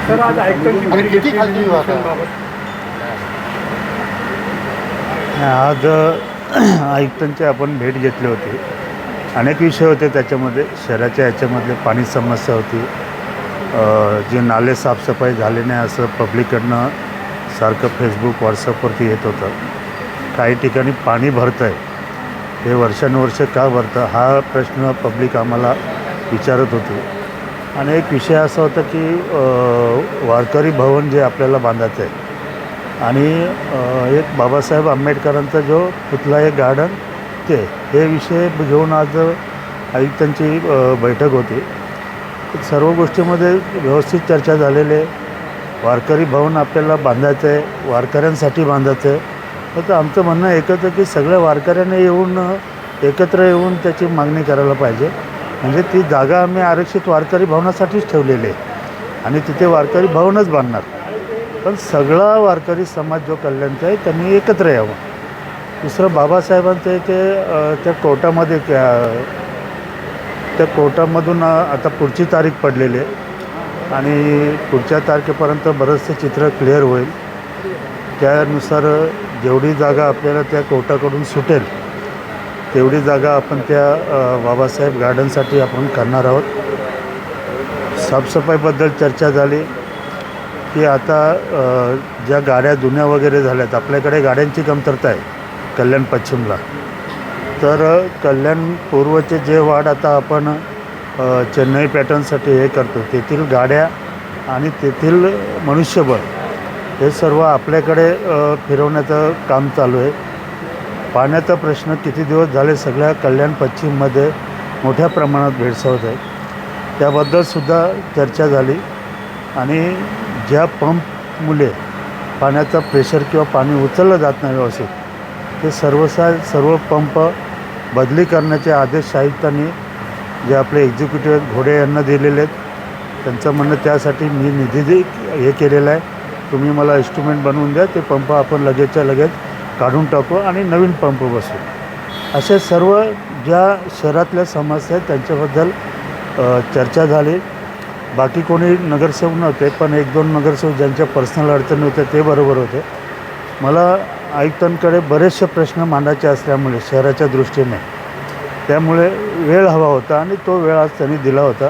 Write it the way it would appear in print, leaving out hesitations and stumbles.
Sir आज आयुक्तांची भेट घेतली आज आयुक्तांची आपण भेट घेतली होती. अनेक विषय होते त्याच्यामध्ये. शहराच्या याच्यामधले पाणी समस्या होती, जे नाले साफसफाई झाले नाही असं पब्लिककडनं सारखं फेसबुक व्हॉट्सअपवरती येत होतं. काही ठिकाणी पाणी भरतं आहे, हे वर्षानुवर्ष का भरतं हा प्रश्न पब्लिक आम्हाला विचारत होती. आणि एक विषय असा होता की वारकरी भवन जे आपल्याला बांधायचं आहे आणि एक बाबासाहेब आंबेडकरांचा जो पुतळा आहे गार्डन हे विषय घेऊन आज आयुक्तांची बैठक होती. सर्व गोष्टीमध्ये व्यवस्थित चर्चा झालेली आहे. वारकरी भवन आपल्याला बांधायचं आहे, वारकऱ्यांसाठी बांधायचं आहे. फक्त आमचं म्हणणं एकच आहे की सगळ्या वारकऱ्यांनी येऊन एकत्र येऊन त्याची मागणी करायला पाहिजे. म्हणजे ती जागा आम्ही आरक्षित वारकरी भवनासाठीच ठेवलेली आहे आणि तिथे वारकरी भवनच बांधणार. पण सगळा वारकरी समाज जो कल्याणचा आहे त्यांनी एकत्र यावं. दुसरं बाबासाहेबांचं आहे की त्या कोर्टामध्ये त्या कोर्टामधून आता पुढची तारीख पडलेली आहे आणि पुढच्या तारखेपर्यंत बरंचसं चित्र क्लिअर होईल. त्यानुसार जेवढी जागा आपल्याला त्या कोर्टाकडून सुटेल तेवढी जागा आपण त्या बाबासाहेब गार्डनसाठी आपण करणार आहोत. साफसफाईबद्दल चर्चा झाली की आता ज्या गाड्या जुन्या वगैरे झाल्यात, आपल्याकडे गाड्यांची कमतरता आहे कल्याण पश्चिमला. तर कल्याण पूर्वचे जे वार्ड आता आपण चेन्नई पॅटर्नसाठी हे करतो, तेथील गाड्या आणि तेथील मनुष्यबळ हे सर्व आपल्याकडे फिरवण्याचं काम चालू आहे. पाण्याचा प्रश्न किती दिवस झाले सगळ्या कल्याण पश्चिममध्ये मोठ्या प्रमाणात भेडसावत आहे, त्याबद्दलसुद्धा चर्चा झाली. आणि ज्या पंपमुळे पाण्याचा प्रेशर किंवा पाणी उचललं जात नाही व्यवस्थित, ते सर्व पंप बदली करण्याचे आदेश आयुक्तांनी जे आपले एक्झिक्युटिव्ह घोडे यांना दिलेले आहेत. त्यांचं म्हणणं त्यासाठी मी निधी हे केलेला आहे, तुम्ही मला एस्टिमेट बनवून द्या, ते पंप आपण लगेचच्या लगेच काढून टाकू आणि नवीन पंप बसवू. असे सर्व ज्या शहरातल्या समस्या आहेत त्यांच्याबद्दल चर्चा झाली. बाकी कोणी नगरसेवक नव्हते, पण 1-2 नगरसेवक ज्यांच्या पर्सनल अडचणी होत्या ते बरोबर होते. मला आयुक्तांकडे बरेचसे प्रश्न मांडायचे असल्यामुळे शहराच्या दृष्टीने त्यामुळे वेळ हवा होता आणि तो वेळ आज त्यांनी दिला होता.